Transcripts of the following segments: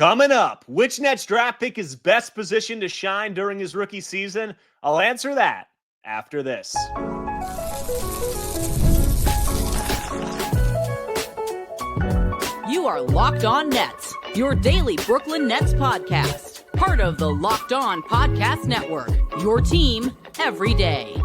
Coming up, which Nets draft pick is best positioned to shine during his rookie season? I'll answer that after this. You are Locked On Nets, your daily Brooklyn Nets podcast. Part of the Locked On Podcast Network, your team every day.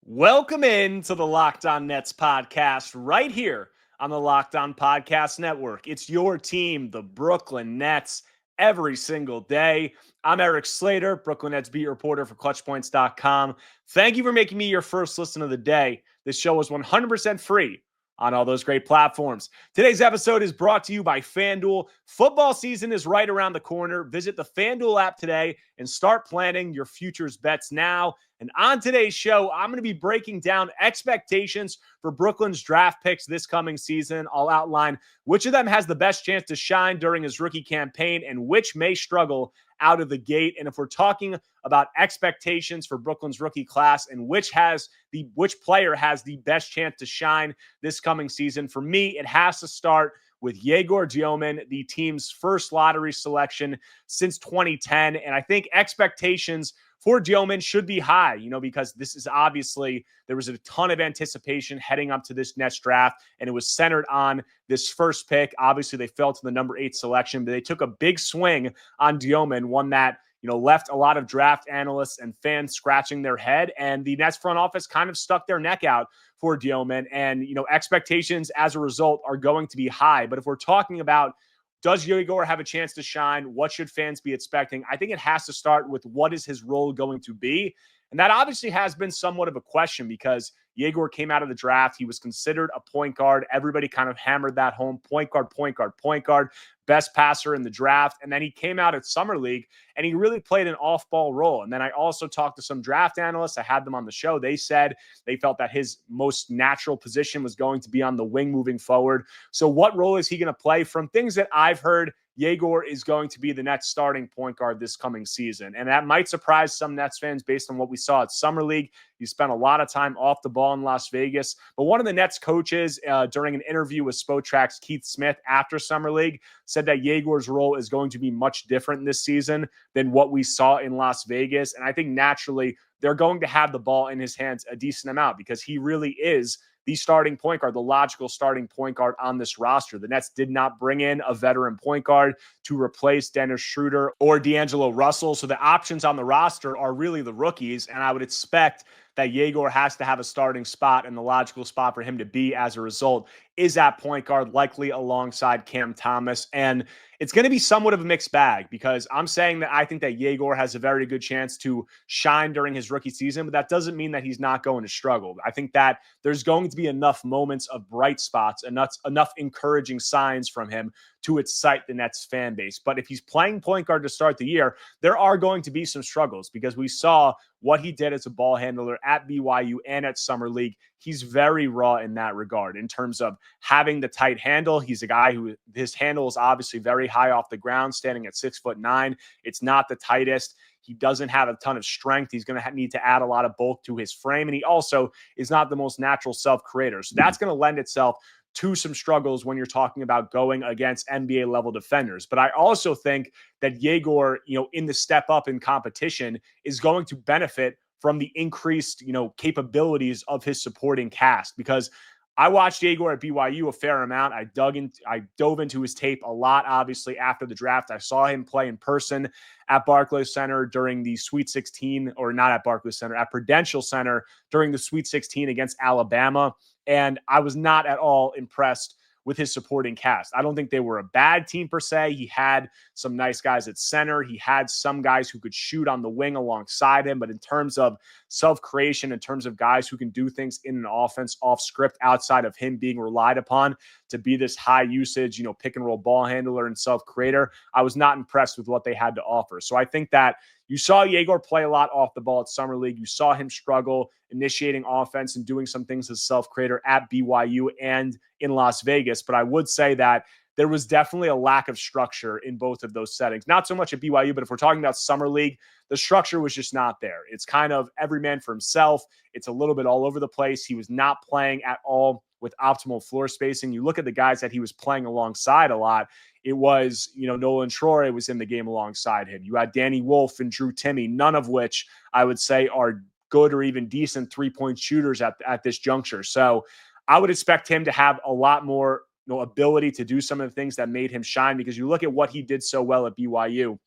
Welcome in to the Locked On Nets podcast right here on the Locked On Podcast Network. It's your team, the Brooklyn Nets, every single day. I'm Erik Slater, Brooklyn Nets beat reporter for ClutchPoints.com. Thank you for making me your first listen of the day. This show is 100% free on all those great platforms. Today's episode is brought to you by FanDuel. Football season is right around the corner. Visit the FanDuel app today and start planning your futures bets now. And on today's show, I'm going to be breaking down expectations for Brooklyn's draft picks this coming season. I'll outline which of them has the best chance to shine during his rookie campaign and which may struggle out of the gate. And if we're talking about expectations for Brooklyn's rookie class and which player has the best chance to shine this coming season, for me, it has to start with Yegor Dioman, the team's first lottery selection since 2010. And I think expectations for Dioman should be high, because this is obviously, there was a ton of anticipation heading up to this Nets draft, and it was centered on this first pick. Obviously, they fell to the number 8 selection, but they took a big swing on Dioman, one that, left a lot of draft analysts and fans scratching their head, and the Nets front office kind of stuck their neck out for Dioman, and, expectations as a result are going to be high. But if we're talking about, does Yegor have a chance to shine? What should fans be expecting? I think it has to start with what is his role going to be? And that obviously has been somewhat of a question because Yegor came out of the draft. He was considered a point guard. Everybody kind of hammered that home. Point guard, best passer in the draft. And then he came out at Summer League and he really played an off-ball role. And then I also talked to some draft analysts. I had them on the show. They said they felt that his most natural position was going to be on the wing moving forward. So what role is he going to play? From things that I've heard, Yegor is going to be the Nets starting point guard this coming season. And that might surprise some Nets fans based on what we saw at Summer League. He spent a lot of time off the ball in Las Vegas. But one of the Nets coaches during an interview with Spotrack's Keith Smith after Summer League said that Yegor's role is going to be much different this season than what we saw in Las Vegas. And I think naturally they're going to have the ball in his hands a decent amount because he really is the starting point guard, the logical starting point guard on this roster. The Nets did not bring in a veteran point guard to replace Dennis Schroeder or D'Angelo Russell. So the options on the roster are really the rookies. And I would expect that Yegor has to have a starting spot, and the logical spot for him to be as a result is at point guard, likely alongside Cam Thomas. And it's going to be somewhat of a mixed bag because I'm saying that I think that Yegor has a very good chance to shine during his rookie season, but that doesn't mean that he's not going to struggle. I think that there's going to be enough moments of bright spots and enough encouraging signs from him to excite the Nets fan base. But if he's playing point guard to start the year, there are going to be some struggles because we saw what he did as a ball handler at BYU and at Summer League. He's very raw in that regard in terms of having the tight handle. He's a guy who his handle is obviously very high off the ground, standing at 6'9". It's not the tightest. He doesn't have a ton of strength. He's going to need to add a lot of bulk to his frame. And he also is not the most natural self-creator. So that's going to lend itself to some struggles when you're talking about going against NBA level defenders. But I also think that Yegor, in the step up in competition is going to benefit from the increased, capabilities of his supporting cast, because I watched Yegor at BYU a fair amount. I dove into his tape a lot, obviously, after the draft. I saw him play in person at Barclays Center during the Sweet 16, or not at Barclays Center, at Prudential Center during the Sweet 16 against Alabama. And I was not at all impressed with his supporting cast. I don't think they were a bad team per se. He had some nice guys at center. He had some guys who could shoot on the wing alongside him. But in terms of self-creation, in terms of guys who can do things in an offense off script outside of him being relied upon to be this high usage, pick and roll ball handler and self-creator, I was not impressed with what they had to offer. So I think that you saw Yegor play a lot off the ball at Summer League. You saw him struggle initiating offense and doing some things as self-creator at BYU and in Las Vegas. But I would say that there was definitely a lack of structure in both of those settings. Not so much at BYU, but if we're talking about Summer League, the structure was just not there. It's kind of every man for himself. It's a little bit all over the place. He was not playing at all with optimal floor spacing. You look at the guys that he was playing alongside a lot. It was, Nolan Troy was in the game alongside him. You had Danny Wolf and Drew Timme, none of which I would say are good or even decent three-point shooters at this juncture. So I would expect him to have a lot more ability to do some of the things that made him shine, because you look at what he did so well at BYU.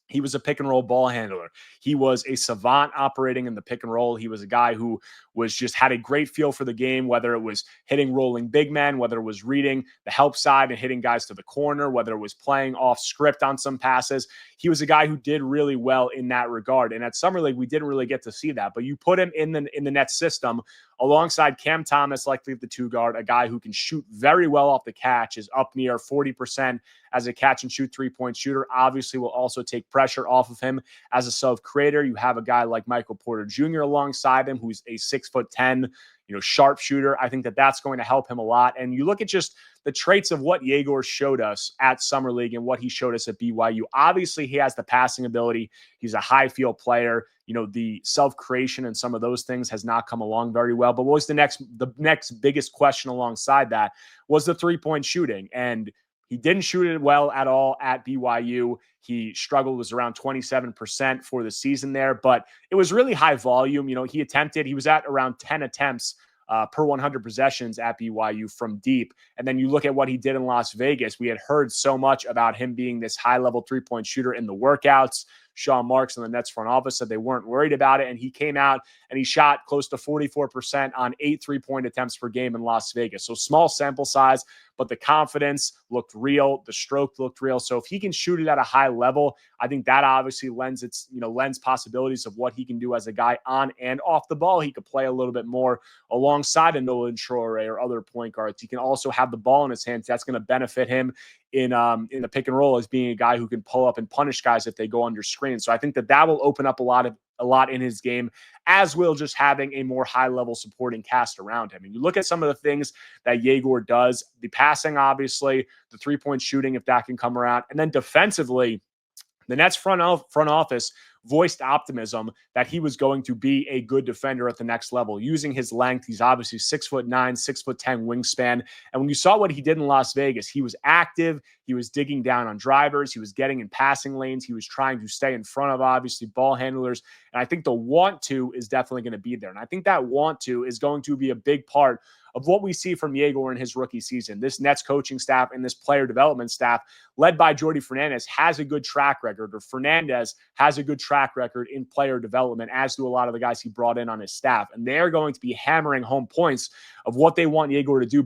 He was a pick and roll ball handler. He was a savant operating in the pick and roll. He was a guy who was just had a great feel for the game, whether it was hitting rolling big men, whether it was reading the help side and hitting guys to the corner, whether it was playing off script on some passes. He was a guy who did really well in that regard. And at Summer League, we didn't really get to see that. But you put him in the Nets system alongside Cam Thomas, likely the two guard, a guy who can shoot very well off the catch, is up near 40% as a catch and shoot three-point shooter. Obviously will also take pressure off of him as a self-creator. You have a guy like Michael Porter Jr. alongside him, who's a 6'10", sharpshooter. I think that that's going to help him a lot. And you look at just the traits of what Yegor showed us at Summer League and what he showed us at BYU. Obviously, he has the passing ability. He's a high field player. The self-creation and some of those things has not come along very well. But what was the next biggest question alongside that was the three-point shooting. And he didn't shoot it well at all at BYU. He struggled, was around 27% for the season there, but it was really high volume. He was at around 10 attempts per 100 possessions at BYU from deep. And then you look at what he did in Las Vegas. We had heard so much about him being this high-level three-point shooter in the workouts. Sean Marks in the Nets front office said they weren't worried about it. And he came out and he shot close to 44% on 8 3-point attempts per game in Las Vegas. So small sample size, but the confidence looked real. The stroke looked real. So if he can shoot it at a high level, I think that obviously lends possibilities of what he can do as a guy on and off the ball. He could play a little bit more alongside a Nolan Troy or other point guards. He can also have the ball in his hands. That's going to benefit him in the pick and roll as being a guy who can pull up and punish guys if they go under screen. So I think that will open up a lot in his game, as will just having a more high-level supporting cast around him. And you look at some of the things that Yegor does, the passing, obviously, the three-point shooting, if that can come around. And then defensively, the Nets front office voiced optimism that he was going to be a good defender at the next level. Using his length, he's obviously 6'9", 6'10" wingspan. And when you saw what he did in Las Vegas, he was active. He was digging down on drivers. He was getting in passing lanes. He was trying to stay in front of, obviously, ball handlers. And I think the want to is definitely going to be there. And I think that want to is going to be a big part of what we see from Yegor in his rookie season. This Nets coaching staff and this player development staff, led by Jordi Fernandez, has a good track record, or Fernandez has a good track record in player development, as do a lot of the guys he brought in on his staff. And they're going to be hammering home points of what they want Yegor to do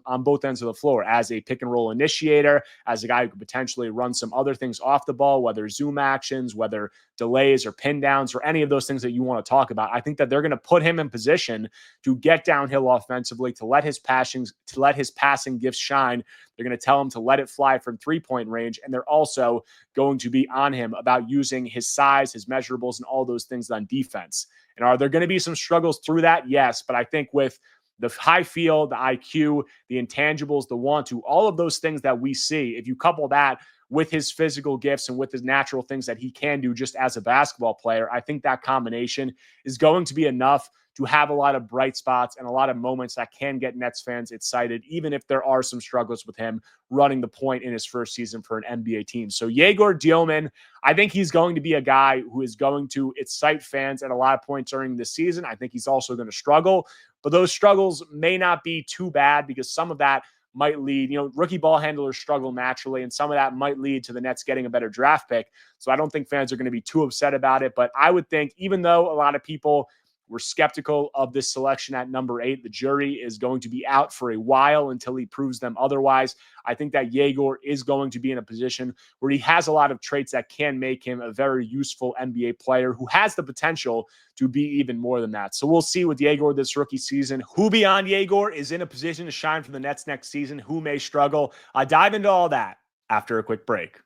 on both ends of the floor, as a pick and roll initiator, as a guy who could potentially run some other things off the ball, whether zoom actions, whether delays or pin downs, or any of those things that you want to talk about. I think that they're going to put him in position to get downhill offensively, to let his passing gifts shine. They're going to tell him to let it fly from three-point range, and they're also going to be on him about using his size, his measurables, and all those things on defense. And are there going to be some struggles through that? Yes, but I think with the high feel, the IQ, the intangibles, the want to, all of those things that we see, if you couple that with his physical gifts and with his natural things that he can do just as a basketball player, I think that combination is going to be enough to have a lot of bright spots and a lot of moments that can get Nets fans excited, even if there are some struggles with him running the point in his first season for an NBA team. So Yegor Dielman, I think he's going to be a guy who is going to excite fans at a lot of points during the season. I think he's also going to struggle, but those struggles may not be too bad, because some of that might lead, rookie ball handlers struggle naturally, and some of that might lead to the Nets getting a better draft pick. So I don't think fans are going to be too upset about it. But I would think, even though a lot of people were skeptical of this selection at number 8, the jury is going to be out for a while until he proves them otherwise. I think that Yegor is going to be in a position where he has a lot of traits that can make him a very useful NBA player who has the potential to be even more than that. So we'll see with Yegor this rookie season. Who beyond Yegor is in a position to shine for the Nets next season? Who may struggle? I dive into all that after a quick break.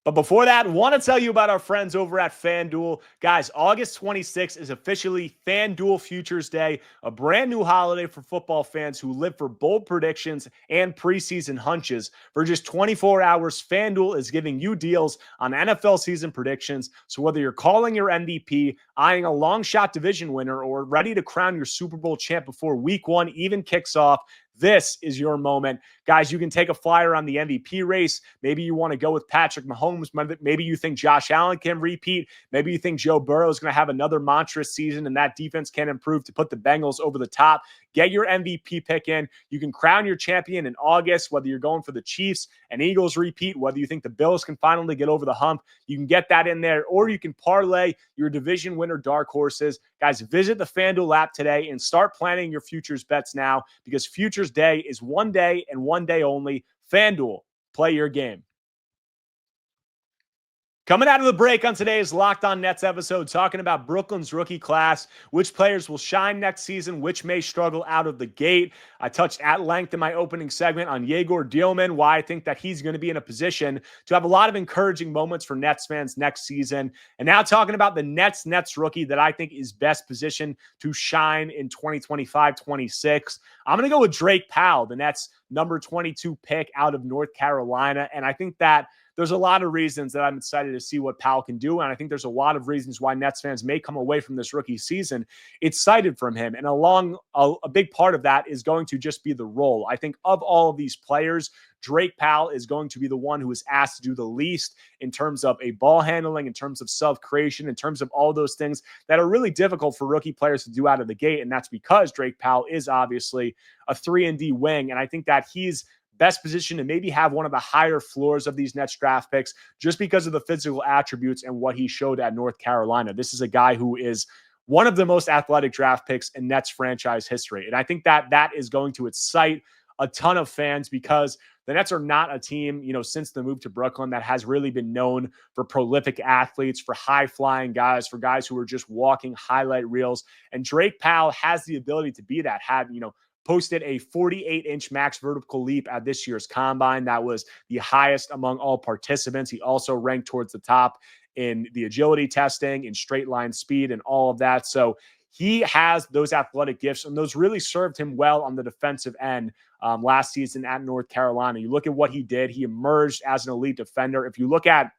But before that, want to tell you about our friends over at FanDuel. Guys, August 26th is officially FanDuel Futures Day, a brand new holiday for football fans who live for bold predictions and preseason hunches. For just 24 hours, FanDuel is giving you deals on NFL season predictions. So whether you're calling your MVP, eyeing a long shot division winner, or ready to crown your Super Bowl champ before week one even kicks off, this is your moment. Guys, you can take a flyer on the MVP race. Maybe you want to go with Patrick Mahomes. Maybe you think Josh Allen can repeat. Maybe you think Joe Burrow is going to have another monstrous season and that defense can improve to put the Bengals over the top. Get your MVP pick in. You can crown your champion in August, whether you're going for the Chiefs and Eagles repeat, whether you think the Bills can finally get over the hump. You can get that in there, or you can parlay your division winner dark horses. Guys, visit the FanDuel app today and start planning your futures bets now, because Futures Day is one day and one day only. FanDuel, play your game. Coming out of the break on today's Locked On Nets episode, talking about Brooklyn's rookie class, which players will shine next season, which may struggle out of the gate. I touched at length in my opening segment on Yegor Dielman, why I think that he's going to be in a position to have a lot of encouraging moments for Nets fans next season. And now talking about the Nets rookie that I think is best positioned to shine in 2025-26. I'm going to go with Drake Powell, the Nets number 22 pick out of North Carolina. And I think that there's a lot of reasons that I'm excited to see what Powell can do. And I think there's a lot of reasons why Nets fans may come away from this rookie season excited from him. And a big part of that is going to just be the role. I think of all of these players, Drake Powell is going to be the one who is asked to do the least in terms of a ball handling, in terms of self-creation, in terms of all those things that are really difficult for rookie players to do out of the gate. And that's because Drake Powell is obviously a 3-and-D wing. And I think that he's best position to maybe have one of the higher floors of these Nets draft picks just because of the physical attributes and what he showed at North Carolina. This is a guy who is one of the most athletic draft picks in Nets franchise history. And I think that that is going to excite a ton of fans, because the Nets are not a team, since the move to Brooklyn, that has really been known for prolific athletes, for high-flying guys, for guys who are just walking highlight reels. And Drake Powell has the ability to be that. Posted a 48-inch max vertical leap at this year's combine. That was the highest among all participants. He also ranked towards the top in the agility testing, in straight line speed, and all of that. So he has those athletic gifts, and those really served him well on the defensive end last season at North Carolina. You look at what he did. He emerged as an elite defender. If you look at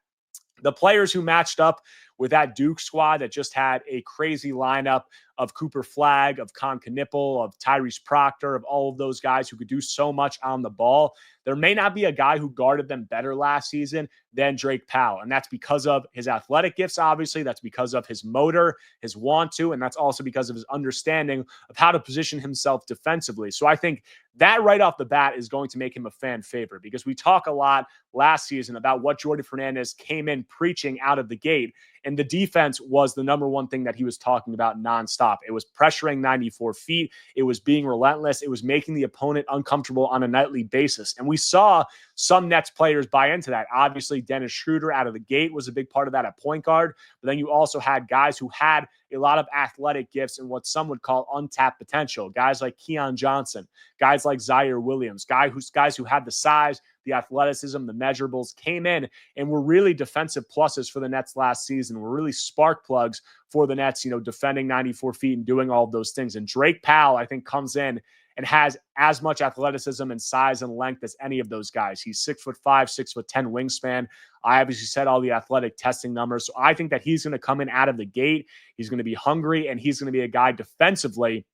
the players who matched up with that Duke squad that just had a crazy lineup of Cooper Flagg, of Con Knipple, of Tyrese Proctor, of all of those guys who could do so much on the ball, there may not be a guy who guarded them better last season than Drake Powell. And that's because of his athletic gifts, obviously. That's because of his motor, his want to, and that's also because of his understanding of how to position himself defensively. So I think that right off the bat is going to make him a fan favorite, because we talk a lot last season about what Jordi Fernandez came in preaching out of the gate. And the defense was the number one thing that he was talking about nonstop. It was pressuring 94 feet. It was being relentless. It was making the opponent uncomfortable on a nightly basis. And we saw some Nets players buy into that. Obviously, Dennis Schroeder out of the gate was a big part of that at point guard. But then you also had guys who had a lot of athletic gifts and what some would call untapped potential. Guys like Keon Johnson, guys like Zaire Williams, guys who had the size, the athleticism, the measurables, came in and were really defensive pluses for the Nets last season. Were really spark plugs for the Nets, defending 94 feet and doing all of those things. And Drake Powell, I think, comes in and has as much athleticism and size and length as any of those guys. He's 6'5", 6'10" wingspan. I obviously said all the athletic testing numbers. So I think that he's going to come in out of the gate. He's going to be hungry, and he's going to be a guy defensively,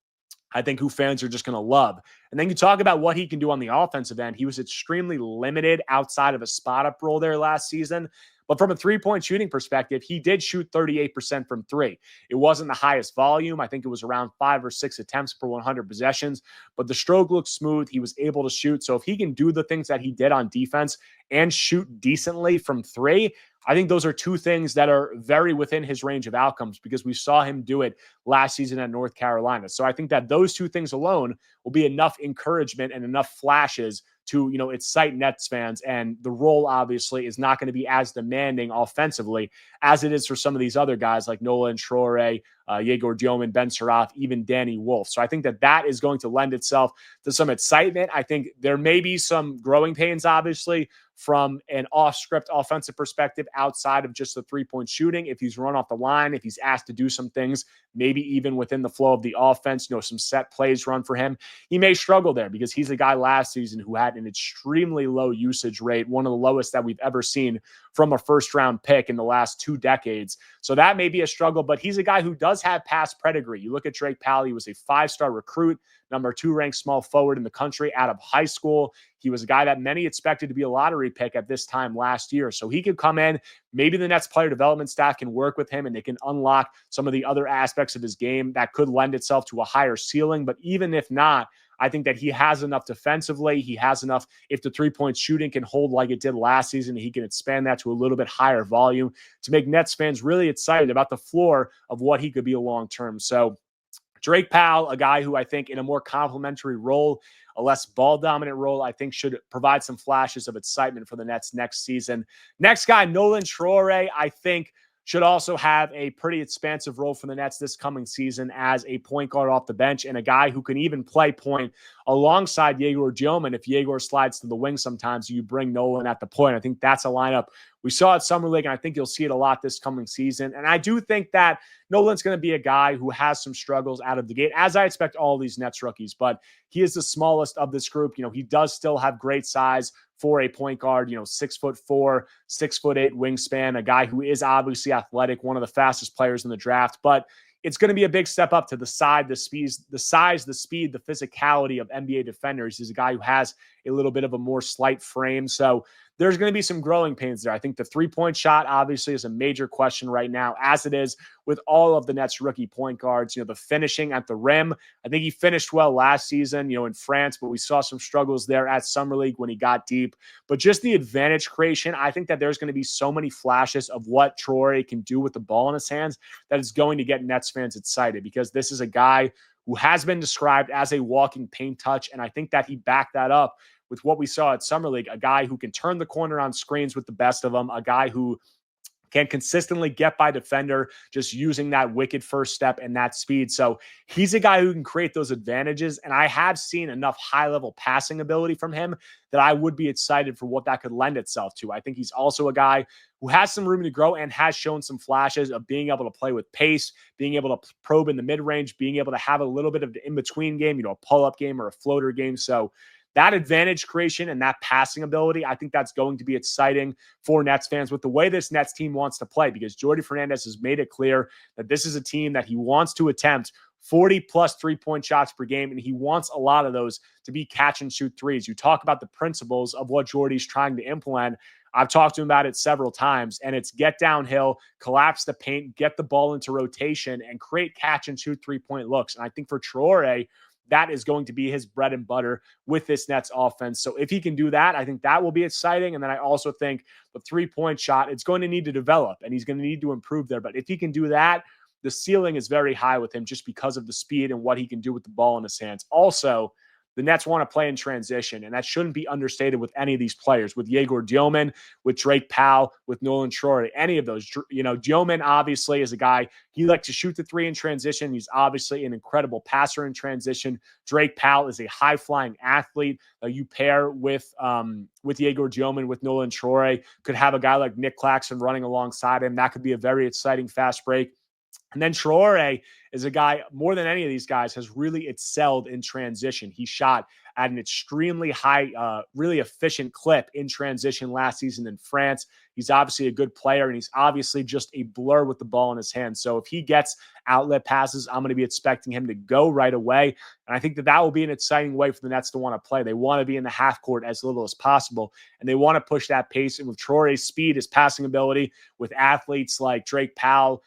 I think, who fans are just going to love. And then you talk about what he can do on the offensive end. He was extremely limited outside of a spot-up role there last season. But from a three-point shooting perspective, he did shoot 38% from three. It wasn't the highest volume. I think it was around 5 or 6 attempts per 100 possessions. But the stroke looked smooth. He was able to shoot. So if he can do the things that he did on defense and shoot decently from three, I think those are two things that are very within his range of outcomes, because we saw him do it last season at North Carolina. So I think that those two things alone will be enough encouragement and enough flashes to, excite Nets fans. And the role obviously is not going to be as demanding offensively as it is for some of these other guys like Nolan Smith, Yegor Dielman, Ben Sarath, even Danny Wolf. So I think that that is going to lend itself to some excitement. I think there may be some growing pains, obviously, from an off-script offensive perspective outside of just the three-point shooting. If he's run off the line, if he's asked to do some things, maybe even within the flow of the offense, some set plays run for him, he may struggle there because he's a guy last season who had an extremely low usage rate, one of the lowest that we've ever seen from a first-round pick in the last 2 decades. So that may be a struggle, but he's a guy who does have past pedigree. You look at Drake Powell, he was a 5-star recruit, number 2 ranked small forward in the country out of high school. He was a guy that many expected to be a lottery pick at this time last year. So he could come in, maybe the Nets player development staff can work with him and they can unlock some of the other aspects of his game that could lend itself to a higher ceiling. But even if not, I think that he has enough defensively. He has enough, if the three-point shooting can hold like it did last season, he can expand that to a little bit higher volume to make Nets fans really excited about the floor of what he could be a long-term. So Drake Powell, a guy who I think in a more complementary role, a less ball-dominant role, I think should provide some flashes of excitement for the Nets next season. Next guy, Nolan Traore, I think should also have a pretty expansive role for the Nets this coming season as a point guard off the bench and a guy who can even play point alongside Yegor Dioman. If Yegor slides to the wing sometimes, you bring Nolan at the point. I think that's a lineup we saw at Summer League, and I think you'll see it a lot this coming season. And I do think that Nolan's going to be a guy who has some struggles out of the gate, as I expect all these Nets rookies, but he is the smallest of this group. He does still have great size for a point guard, 6'4", 6'8" wingspan, a guy who is obviously athletic, one of the fastest players in the draft, but it's going to be a big step up to the size, the speed, the physicality of NBA defenders. He's a guy who has a little bit of a more slight frame. So there's going to be some growing pains there. I think the three-point shot obviously is a major question right now, as it is with all of the Nets rookie point guards. The finishing at the rim, I think he finished well last season, in France, but we saw some struggles there at Summer League when he got deep. But just the advantage creation, I think that there's going to be so many flashes of what Traore can do with the ball in his hands that is going to get Nets fans excited, because this is a guy who has been described as a walking paint touch, and I think that he backed that up with what we saw at Summer League, a guy who can turn the corner on screens with the best of them, a guy who can consistently get by defender just using that wicked first step and that speed. So he's a guy who can create those advantages, and I have seen enough high-level passing ability from him that I would be excited for what that could lend itself to. I think he's also a guy who has some room to grow and has shown some flashes of being able to play with pace, being able to probe in the mid-range, being able to have a little bit of the in-between game, a pull-up game or a floater game. So that advantage creation and that passing ability, I think that's going to be exciting for Nets fans with the way this Nets team wants to play, because Jordi Fernandez has made it clear that this is a team that he wants to attempt 40-plus three-point shots per game, and he wants a lot of those to be catch-and-shoot threes. You talk about the principles of what Jordy's trying to implement. I've talked to him about it several times, and it's get downhill, collapse the paint, get the ball into rotation, and create catch-and-shoot three-point looks. And I think for Traore, that is going to be his bread and butter with this Nets offense. So if he can do that, I think that will be exciting. And then I also think the three-point shot, it's going to need to develop, and he's going to need to improve there. But if he can do that, the ceiling is very high with him just because of the speed and what he can do with the ball in his hands. Also, the Nets want to play in transition, and that shouldn't be understated with any of these players, with Yegor Dioman, with Drake Powell, with Nolan Traore, any of those. Dioman obviously is a guy, he likes to shoot the three in transition. He's obviously an incredible passer in transition. Drake Powell is a high-flying athlete. You pair with Yegor Dioman, with Nolan Traore, could have a guy like Nick Claxton running alongside him. That could be a very exciting fast break. And then Traore is a guy, more than any of these guys, has really excelled in transition. He shot at an extremely high, really efficient clip in transition last season in France. He's obviously a good player, and he's obviously just a blur with the ball in his hands. So if he gets outlet passes, I'm going to be expecting him to go right away. And I think that will be an exciting way for the Nets to want to play. They want to be in the half court as little as possible, and they want to push that pace. And with Traore's speed, his passing ability, with athletes like Drake Powell,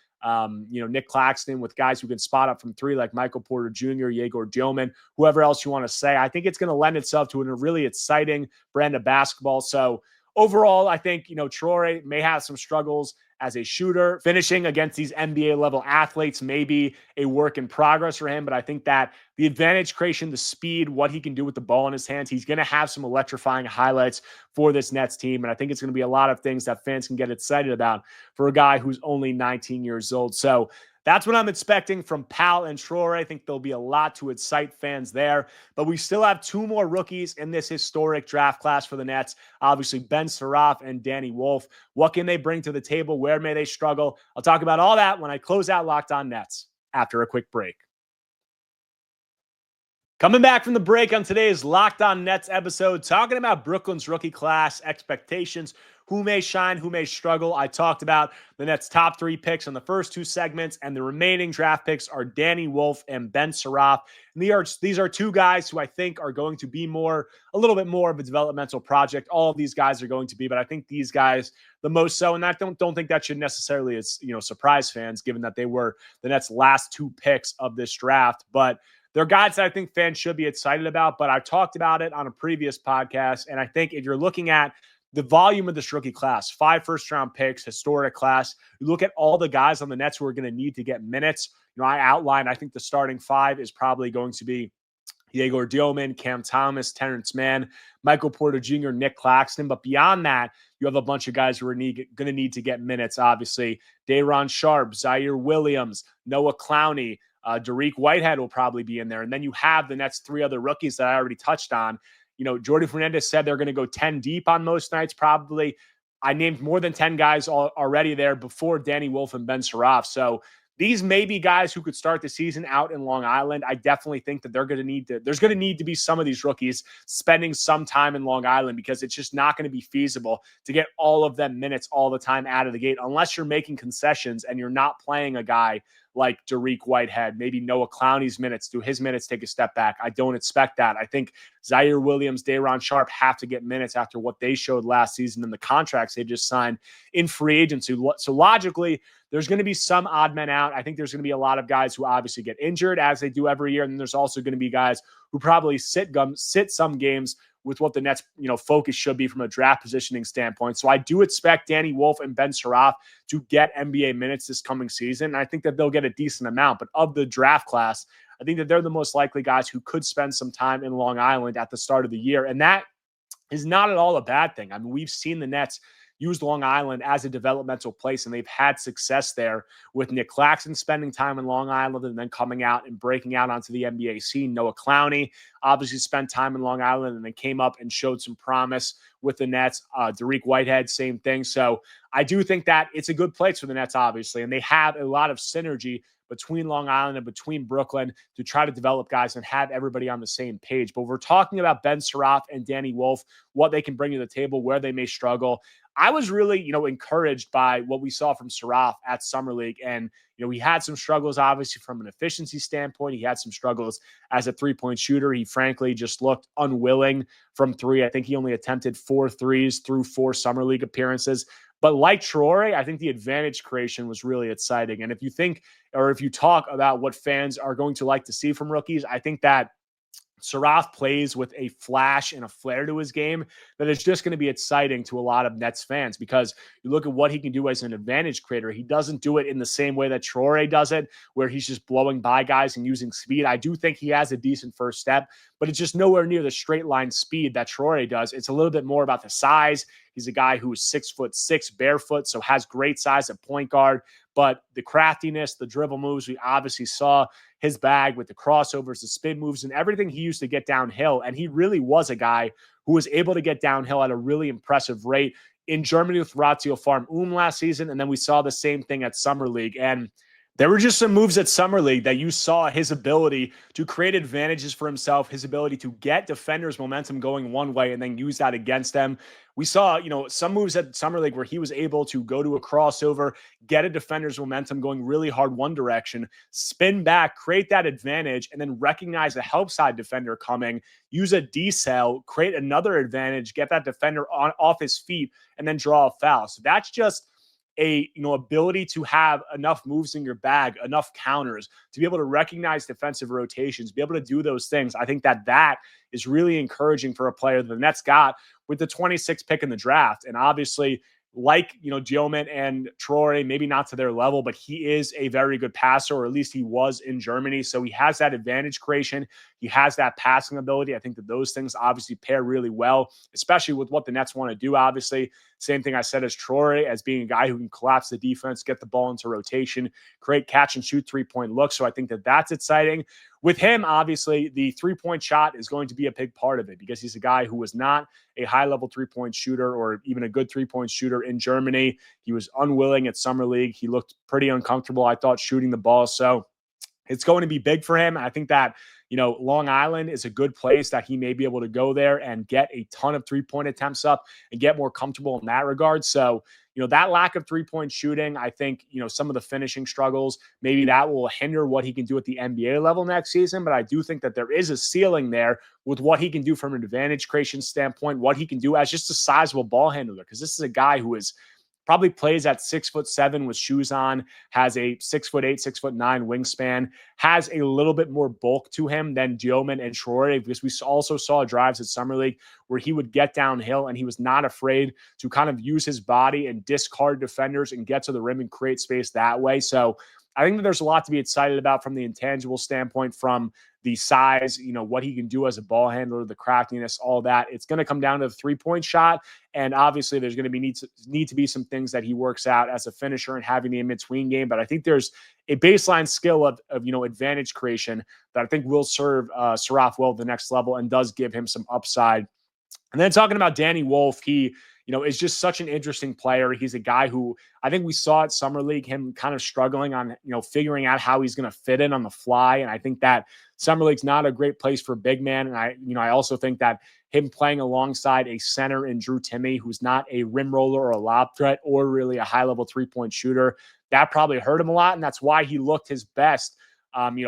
Nick Claxton, with guys who can spot up from three like Michael Porter Jr., Yegor Dioman, whoever else you want to say, I think it's going to lend itself to a really exciting brand of basketball. So overall, I think, Traore may have some struggles as a shooter. Finishing against these NBA level athletes may be a work in progress for him, but I think that the advantage creation, the speed, what he can do with the ball in his hands, he's going to have some electrifying highlights for this Nets team. And I think it's going to be a lot of things that fans can get excited about for a guy who's only 19 years old. So That's what I'm expecting from Powell and Traore. I think there'll be a lot to excite fans there. But we still have two more rookies in this historic draft class for the Nets. Obviously, Ben Suraf and Danny Wolf. What can they bring to the table? Where may they struggle? I'll talk about all that when I close out Locked On Nets after a quick break. Coming back from the break on today's Locked On Nets episode, talking about Brooklyn's rookie class expectations, who may shine, who may struggle. I talked about the Nets' top 3 picks on the first 2 segments, and the remaining draft picks are Danny Wolf and Ben Suraf. And these are 2 guys who I think are going to be a little bit more of a developmental project. All of these guys are going to be, but I think these guys the most so, and I don't think that should necessarily surprise fans, given that they were the Nets' last 2 picks of this draft. But they're guys that I think fans should be excited about, but I talked about it on a previous podcast, and I think if you're looking at the volume of this rookie class, 5 first-round picks, historic class, you look at all the guys on the Nets who are going to need to get minutes. I outlined, I think the starting 5 is probably going to be Yegor Dioman, Cam Thomas, Terrence Mann, Michael Porter Jr., Nick Claxton. But beyond that, you have a bunch of guys who are going to need to get minutes, obviously. Day'Ron Sharpe, Zaire Williams, Noah Clowney, Dariq Whitehead will probably be in there. And then you have the Nets' 3 other rookies that I already touched on. Jordi Fernandez said they're going to go 10 deep on most nights, probably. I named more than 10 guys already there before Danny Wolf and Ben Suraf. So these may be guys who could start the season out in Long Island. I definitely think that there's going to need to be some of these rookies spending some time in Long Island, because it's just not going to be feasible to get all of them minutes all the time out of the gate, unless you're making concessions and you're not playing a guy like Dariq Whitehead. Maybe Noah Clowney's minutes, do his minutes take a step back? I don't expect that. I think Zaire Williams, Day'Ron Sharpe have to get minutes after what they showed last season and the contracts they just signed in free agency. So logically, there's going to be some odd men out. I think there's going to be a lot of guys who obviously get injured, as they do every year. And then there's also going to be guys who probably sit some games with what the Nets, focus should be from a draft positioning standpoint. So I do expect Danny Wolf and Ben Suraf to get NBA minutes this coming season. And I think that they'll get a decent amount. But of the draft class, I think that they're the most likely guys who could spend some time in Long Island at the start of the year. And that is not at all a bad thing. I mean, we've seen the Nets use Long Island as a developmental place, and they've had success there with Nick Claxton spending time in Long Island and then coming out and breaking out onto the NBA scene. Noah Clowney obviously spent time in Long Island and then came up and showed some promise with the Nets. Dariq Whitehead, same thing. So I do think that it's a good place for the Nets, obviously, and they have a lot of synergy between Long Island and between Brooklyn to try to develop guys and have everybody on the same page. But we're talking about Ben Suraf and Danny Wolf, what they can bring to the table, where they may struggle. I was really, encouraged by what we saw from Suraf at Summer League. And, he had some struggles, obviously, from an efficiency standpoint. He had some struggles as a 3-point shooter. He frankly just looked unwilling from 3. I think he only attempted 4 threes through 4 Summer League appearances. But like Traore, I think the advantage creation was really exciting. And if you talk about what fans are going to like to see from rookies, I think that Suraf plays with a flash and a flair to his game that is just going to be exciting to a lot of Nets fans, because you look at what he can do as an advantage creator. He doesn't do it in the same way that Traore does it, where he's just blowing by guys and using speed. I do think he has a decent first step, but it's just nowhere near the straight line speed that Traore does. It's a little bit more about the size. He's a guy who is 6'6", barefoot, so has great size at point guard. But the craftiness, the dribble moves, we obviously saw his bag with the crossovers, the spin moves, and everything he used to get downhill. And he really was a guy who was able to get downhill at a really impressive rate in Germany with Ratio Farm last season. And then we saw the same thing at Summer League. And there were just some moves at Summer League that you saw his ability to create advantages for himself, his ability to get defenders' momentum going one way and then use that against them. We saw, some moves at Summer League where he was able to go to a crossover, get a defender's momentum going really hard one direction, spin back, create that advantage, and then recognize a help side defender coming, use a decel, create another advantage, get that defender off his feet, and then draw a foul. So that's just ability to have enough moves in your bag, enough counters to be able to recognize defensive rotations, be able to do those things. I think that is really encouraging for a player that the Nets got with the 26th pick in the draft. And obviously, like, Gilman and Troy, maybe not to their level, but he is a very good passer, or at least he was in Germany. So he has that advantage creation. He has that passing ability. I think that those things obviously pair really well, especially with what the Nets want to do. Obviously, same thing I said as Troy, as being a guy who can collapse the defense, get the ball into rotation, create catch and shoot 3-point looks. So I think that that's exciting. With him, obviously, the 3-point shot is going to be a big part of it, because he's a guy who was not a high-level 3-point shooter, or even a good 3-point shooter in Germany. He was unwilling at Summer League. He looked pretty uncomfortable, I thought, shooting the ball. So it's going to be big for him. I think that, Long Island is a good place that he may be able to go there and get a ton of 3-point attempts up and get more comfortable in that regard. So, that lack of 3-point shooting, I think, some of the finishing struggles, maybe that will hinder what he can do at the NBA level next season. But I do think that there is a ceiling there with what he can do from an advantage creation standpoint, what he can do as just a sizable ball handler, because this is a guy who is probably plays at 6'7" with shoes on, has a 6'8", 6'9" wingspan, has a little bit more bulk to him than Gilman and Troy, because we also saw drives at Summer League where he would get downhill and he was not afraid to kind of use his body and discard defenders and get to the rim and create space that way. So I think that there's a lot to be excited about from the intangible standpoint, from the size, what he can do as a ball handler, the craftiness, all that. It's going to come down to the 3-point shot. And obviously there's going to be need to be some things that he works out as a finisher and having the in-between game. But I think there's a baseline skill of advantage creation that I think will serve Saraf well at the next level and does give him some upside. And then talking about Danny Wolf, he is just such an interesting player. He's a guy who I think we saw at Summer League, him kind of struggling on, figuring out how he's going to fit in on the fly. And I think that Summer League's not a great place for a big man. And I also think that him playing alongside a center in Drew Timme, who's not a rim roller or a lob threat or really a high-level 3-point shooter, that probably hurt him a lot. And that's why he looked his best,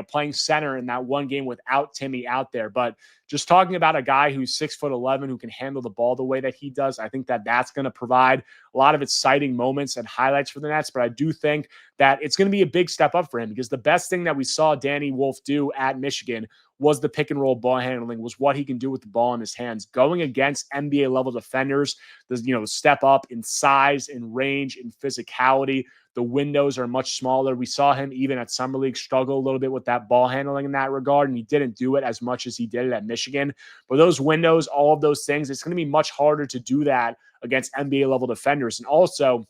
playing center in that one game without Timme out there. But just talking about a guy who's 6'11", who can handle the ball the way that he does, I think that that's going to provide a lot of exciting moments and highlights for the Nets. But I do think that it's going to be a big step up for him, because the best thing that we saw Danny Wolf do at Michigan was the pick and roll ball handling, was what he can do with the ball in his hands, going against NBA level defenders. The step up in size, in range, in physicality. The windows are much smaller. We saw him even at Summer League struggle a little bit with that ball handling in that regard, and he didn't do it as much as he did it at Michigan. But those windows, all of those things, it's going to be much harder to do that against NBA level defenders. And also,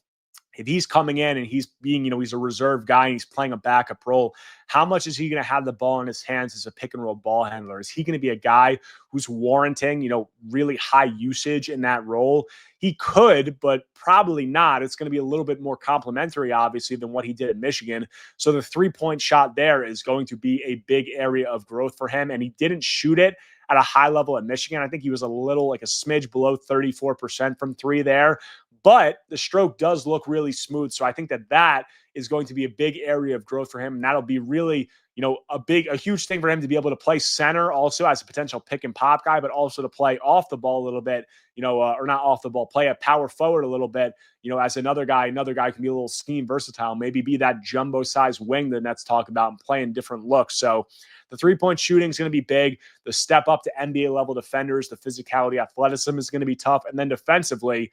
if he's coming in and he's being, he's a reserve guy and he's playing a backup role, how much is he going to have the ball in his hands as a pick and roll ball handler? Is he going to be a guy who's warranting, really high usage in that role? He could, but probably not. It's going to be a little bit more complimentary, obviously, than what he did at Michigan. So the 3-point shot there is going to be a big area of growth for him. And he didn't shoot it at a high level at Michigan. I think he was a smidge below 34% from three there. But the stroke does look really smooth. So I think that that is going to be a big area of growth for him. And that'll be really, a huge thing for him to be able to play center also as a potential pick and pop guy, but also to play off the ball a little bit, or not off the ball, play a power forward a little bit, as another guy can be a little scheme versatile, maybe be that jumbo size wing the Nets talk about and play in different looks. So the 3-point shooting is going to be big. The step up to NBA level defenders, the physicality, athleticism is going to be tough. And then defensively,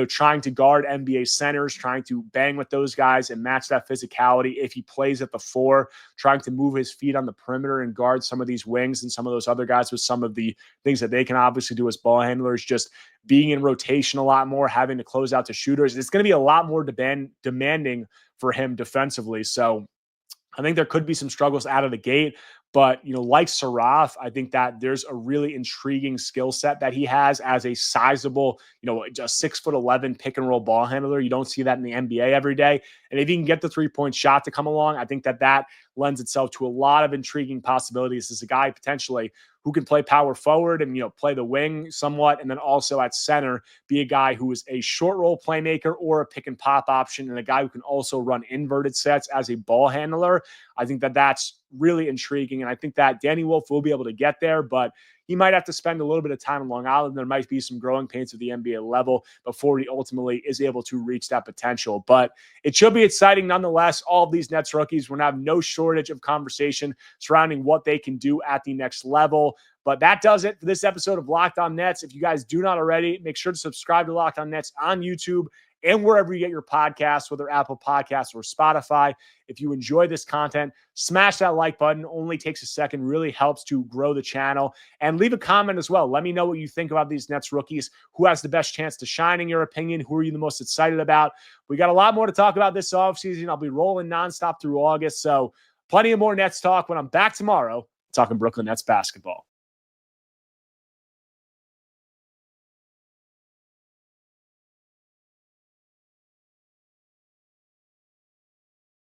trying to guard NBA centers, trying to bang with those guys and match that physicality. If he plays at the 4, trying to move his feet on the perimeter and guard some of these wings and some of those other guys with some of the things that they can obviously do as ball handlers, just being in rotation a lot more, having to close out to shooters. It's going to be a lot more demanding for him defensively. So I think there could be some struggles out of the gate. But, like Saraf, I think that there's a really intriguing skill set that he has as a sizable, just 6'11" pick and roll ball handler. You don't see that in the NBA every day. And if he can get the 3-point shot to come along, I think that lends itself to a lot of intriguing possibilities as a guy potentially who can play power forward and, play the wing somewhat. And then also at center, be a guy who is a short roll playmaker or a pick and pop option, and a guy who can also run inverted sets as a ball handler. I think that that's really intriguing. And I think that Danny Wolf will be able to get there, but he might have to spend a little bit of time in Long Island. There might be some growing pains at the NBA level before he ultimately is able to reach that potential. But it should be exciting nonetheless. All of these Nets rookies, we're going to have no shortage of conversation surrounding what they can do at the next level. But that does it for this episode of Locked On Nets. If you guys do not already, make sure to subscribe to Locked On Nets on YouTube and wherever you get your podcasts, whether Apple Podcasts or Spotify. If you enjoy this content, smash that like button. Only takes a second, really helps to grow the channel. And leave a comment as well. Let me know what you think about these Nets rookies. Who has the best chance to shine in your opinion? Who are you the most excited about? We got a lot more to talk about this offseason. I'll be rolling nonstop through August. So plenty of more Nets talk when I'm back tomorrow talking Brooklyn Nets basketball.